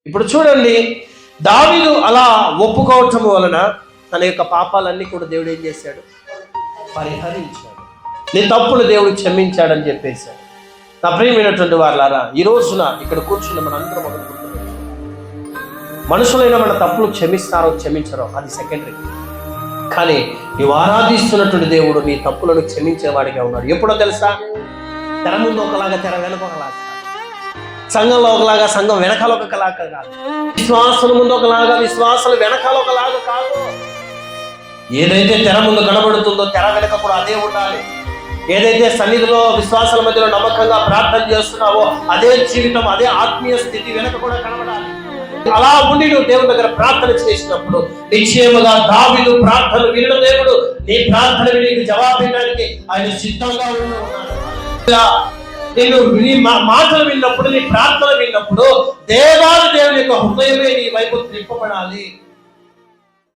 ఇప్పుడు చూడండి, దావీదు అలా ఒప్పుకోవటం వలన తన యొక్క పాపాలన్నీ కూడా దేవుడు ఏం చేశాడు? పరిహరించాడు. నీ తప్పులు దేవుడు క్షమించాడని చెప్పేశాడు. నా ప్రియమైనటువంటి వారులారా, ఈ రోజున ఇక్కడ కూర్చున్న మనందరం ఒకటి గుర్తుపెట్టుకోవాలి. మనుషులైన మన తప్పులు క్షమిస్తారో క్షమించరో అది సెకండరీ. కానీ నీవు ఆరాధిస్తున్నటువంటి దేవుడు నీ తప్పులను క్షమించేవాడిగా ఉన్నాడు. ఎప్పుడో తెలుసా? తెర ముందు ఒకలాగా, తెర వెనక ఒకలాగా, సంఘంలో ఒకలాగా, సంఘం వెనకాల ఒకలాగా కాదు, విశ్వాసుల ముందు ఒకలాగా, విశ్వాసాల వెనకాల ఒకలాగా కాదు. ఏదైతే తెర ముందు కనబడుతుందో తెర వెనక కూడా అదే ఉండాలి. ఏదైతే సన్నిధిలో విశ్వాసాల మధ్యలో నమ్మకంగా ప్రార్థన చేస్తున్నావో అదే జీవితం, అదే ఆత్మీయ స్థితి వెనక కూడా కనబడాలి. అలా ఉండి నువ్వు దేవుని దగ్గర ప్రార్థన చేసినప్పుడు నిశ్చయముగా దావీదు ప్రార్థన విన్న దేవుడు నీ ప్రార్థన నీకు జవాబివ్వడానికి ఆయన సిద్ధంగా ఉన్నాడు. నేను నీ మాటలు విన్నప్పుడు, నీ ప్రార్థన విన్నప్పుడు దేవాది దేవుని యొక్క హృదయమే నీ వైపు త్రిప్పబడాలి.